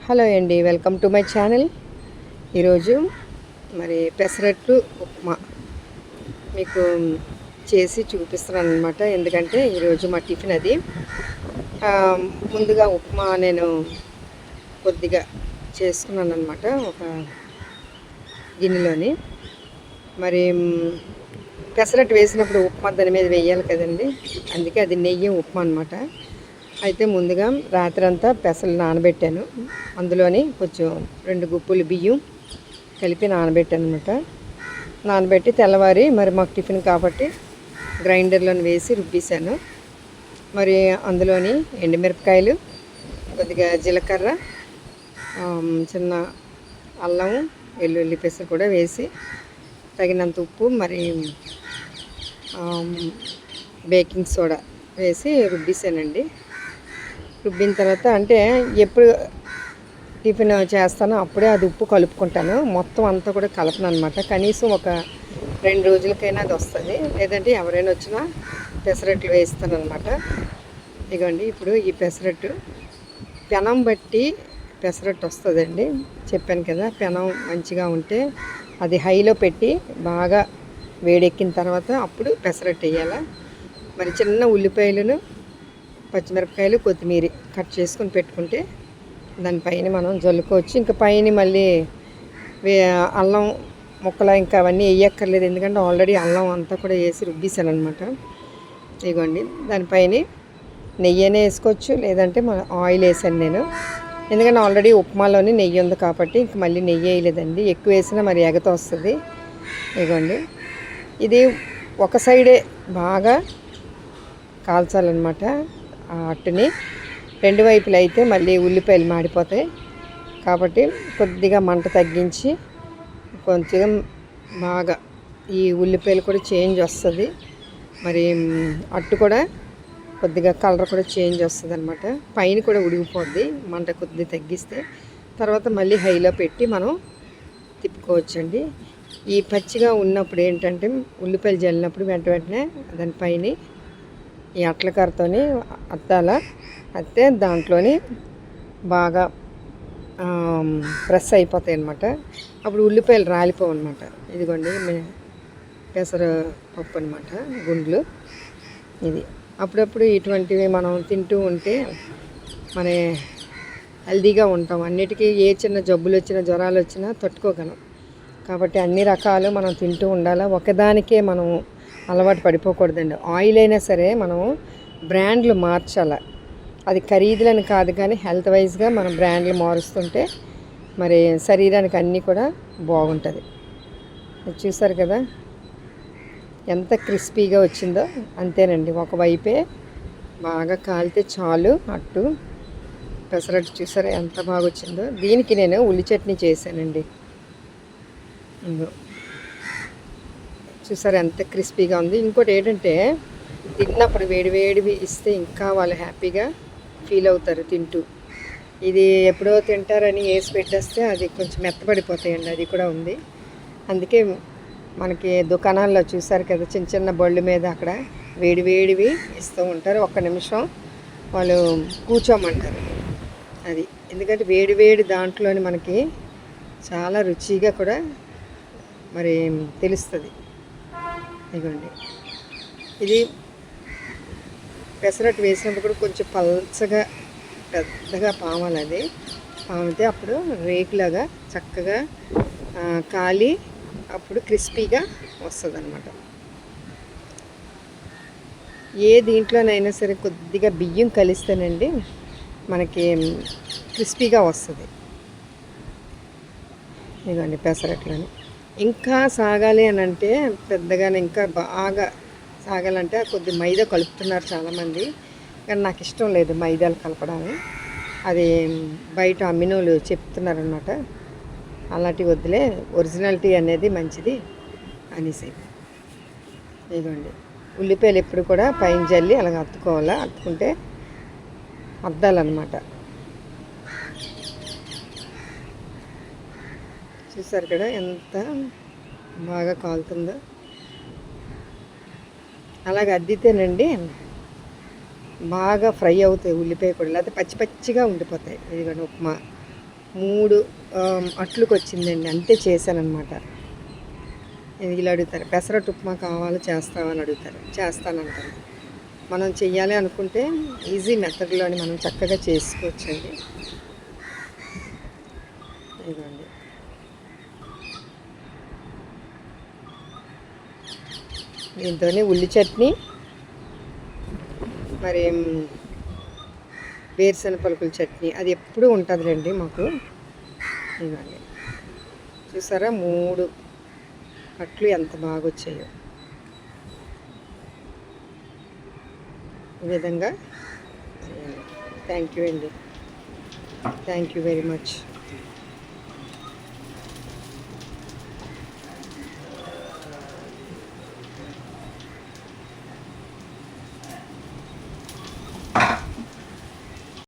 Hello అండి, welcome to my channel. ఈరోజు మరి పెసరట్టు ఉప్మా మీకు చేసి చూపిస్తున్నాను అనమాట. ఎందుకంటే ఈరోజు మా టిఫిన్ అది. ముందుగా ఉప్మా నేను కొద్దిగా చేసుకున్నాను అనమాట ఒక గిన్నెలోని. మరి పెసరట్టు వేసినప్పుడు ఉప్మా దాని మీద వేయాలి కదండి, అందుకే అది నెయ్యి ఉప్మా అనమాట. అయితే ముందుగా రాత్రంతా పెసలు నానబెట్టాను. అందులోని కొంచెం 2 గుప్పులు బియ్యం కలిపి నానబెట్టాను అనమాట. నానబెట్టి తెల్లవారి మరి మాకు టిఫిన్ కాబట్టి గ్రైండర్లోని వేసి రుబ్బేశాను. మరి అందులోని ఎండుమిరపకాయలు, కొద్దిగా జీలకర్ర, చిన్న అల్లం, వెల్లుల్లి పెసరు కూడా వేసి తగినంత ఉప్పు, మరి బేకింగ్ సోడా వేసి రుబ్బేశానండి. రుబ్బిన తర్వాత అంటే ఎప్పుడు టిఫిన్ చేస్తానో అప్పుడే అది ఉప్పు కలుపుకుంటాను. మొత్తం అంతా కూడా కలపను అనమాట. కనీసం ఒక 2 రోజులకైనా అది వస్తుంది. లేదంటే ఎవరైనా వచ్చినా పెసరట్లు వేస్తాను అనమాట. ఇదిగోండి, ఇప్పుడు ఈ పెసరట్టు పెనం బట్టి పెసరట్టు వస్తుందండి. చెప్పాను కదా, పెనం మంచిగా ఉంటే అది హైలో పెట్టి బాగా వేడెక్కిన తర్వాత అప్పుడు పెసరట్టు వేయాలి. మరి చిన్న ఉల్లిపాయలను, పచ్చిమిరపకాయలు, కొత్తిమీర కట్ చేసుకొని పెట్టుకుంటే దానిపైన మనం జల్లుకోవచ్చు. ఇంకా పైన మళ్ళీ అల్లం ముక్కలు ఇంకా అవన్నీ వేయక్కర్లేదు, ఎందుకంటే ఆల్రెడీ అల్లం అంతా కూడా వేసి రుబ్బేసాను అనమాట. ఇదిగోండి, దానిపైన నెయ్యి అయినా వేసుకోవచ్చు, లేదంటే మన ఆయిల్ వేసాను నేను. ఎందుకంటే ఆల్రెడీ ఉప్మాలోని నెయ్యి ఉంది కాబట్టి ఇంక మళ్ళీ నెయ్యి వేయలేదండి. ఎక్కువ వేసినా మరి ఎగత వస్తుంది. ఇదిగోండి, ఇది ఒక సైడే బాగా కాల్చాలన్నమాట. ఆ అట్టుని 2 వైపులు అయితే మళ్ళీ ఉల్లిపాయలు మాడిపోతాయి కాబట్టి కొద్దిగా మంట తగ్గించి కొంచెం బాగా ఈ ఉల్లిపాయలు కూడా చేంజ్ వస్తుంది. మరి అట్టు కూడా కొద్దిగా కలర్ కూడా చేంజ్ వస్తుంది అనమాట. పైన కూడా ఉడిగిపోద్ది మంట కొద్దిగా తగ్గిస్తే. తర్వాత మళ్ళీ హైలో పెట్టి మనం తిప్పుకోవచ్చండి. ఈ పచ్చిగా ఉన్నప్పుడు ఏంటంటే ఉల్లిపాయలు జల్లినప్పుడు వెంటనే దానిపైన ఈ అట్లకరతోని అత్తే దాంట్లోని బాగా ప్రెస్ అయిపోతాయి అన్నమాట. అప్పుడు ఉల్లిపాయలు రాలిపోవు అనమాట. ఇదిగోండి పెసరపప్పు అనమాట, గుండ్లు. ఇది అప్పుడప్పుడు ఇటువంటివి మనం తింటూ ఉంటే మన హెల్దీగా ఉంటాం. అన్నిటికీ ఏ చిన్న జబ్బులు వచ్చినా, జ్వరాలు వచ్చినా తట్టుకోగలం. కాబట్టి అన్ని రకాలు మనం తింటూ ఉండాలి. ఒకదానికే మనం అలవాటు పడిపోకూడదండి. ఆయిల్ అయినా సరే మనం బ్రాండ్లు మార్చాలి. అది ఖరీదులని కాదు, కానీ హెల్త్ వైజ్గా మనం బ్రాండ్లు మారుస్తుంటే మరి శరీరానికి అన్నీ కూడా బాగుంటుంది. చూసారు కదా ఎంత క్రిస్పీగా వచ్చిందో. అంతేనండి, ఒకవైపే బాగా కాలితే చాలు అట్టు. పెసరట్టు చూసారా ఎంత బాగా వచ్చిందో. దీనికి నేను ఉల్లి చట్నీ చేశానండి. చూసారా ఎంత క్రిస్పీగా ఉంది. ఇంకోటి ఏంటంటే తిన్నప్పుడు వేడివేడివి ఇస్తే ఇంకా వాళ్ళు హ్యాపీగా ఫీల్ అవుతారు తింటూ. ఇది ఎప్పుడో తింటారని వేసి పెట్టేస్తే అది కొంచెం మెత్తపడిపోతాయండి, అది కూడా ఉంది. అందుకే మనకి దుకాణాల్లో చూసారు కదా, చిన్న చిన్న బళ్ళు మీద అక్కడ వేడివేడివి ఇస్తూ ఉంటారు. 1 నిమిషం వాళ్ళు కూర్చోమంటారు. అది ఎందుకంటే వేడివేడి దాంట్లోని మనకి చాలా రుచిగా కూడా మరి తెలుస్తుంది. ఇదిగోండి, ఇది పెసరట్టు వేసినప్పుడు కూడా కొంచెం పల్చగా పెద్దగా పామాలి. అది పామితే అప్పుడు రేకులాగా చక్కగా కాలి అప్పుడు క్రిస్పీగా వస్తుంది అన్నమాట. ఏ దీంట్లోనైనా సరే కొద్దిగా బియ్యం కలిస్తేనండి మనకి క్రిస్పీగా వస్తుంది. ఇదిగోండి పెసరట్లని ఇంకా సాగాలి అని అంటే పెద్దగానే ఇంకా బాగా సాగాలంటే కొద్ది మైదా కలుపుతున్నారు చాలామంది, కానీ నాకు ఇష్టం లేదు మైదాలు కలపడాన్ని. అది బయట అమ్మినోళ్ళు చెప్తున్నారనమాట, అలాంటి వద్దులే, ఒరిజినాలిటీ అనేది మంచిది అనేసి. ఇదిగోండి, ఉల్లిపాయలు ఎప్పుడు కూడా పైన జల్లి అలాగ అత్తుకోవాలా, అత్తుకుంటే అద్దాలన్నమాట. చూసారు కదా ఎంత బాగా కాలుతుందో. అలాగ అద్దితేనండి బాగా ఫ్రై అవుతాయి ఉల్లిపాయ కూడా, లేకపోతే పచ్చి పచ్చిగా ఉండిపోతాయి. ఇదిగోండి ఉప్మా 3 అట్లుకి వచ్చిందండి. అంతే చేశానన్నమాట. ఇలా అడుగుతారు, పెసరట్టు ఉప్మా కావాలి చేస్తావా అని అడుగుతారు. చేస్తానంటాను. మనం చెయ్యాలి అనుకుంటే ఈజీ మెథడ్లోని మనం చక్కగా చేసుకోవచ్చండి. ఇదిగోండి. దీంతోనే ఉల్లి చట్నీ, మరి వేరుశనగ పలుకుల చట్నీ అది ఎప్పుడూ ఉంటుందిలేండి మాకు. ఇవ్వండి, చూసారా 3 అట్లు ఎంత బాగా వచ్చాయో. ఈ విధంగా చేయండి. థ్యాంక్ యూ అండి. Thank you very much.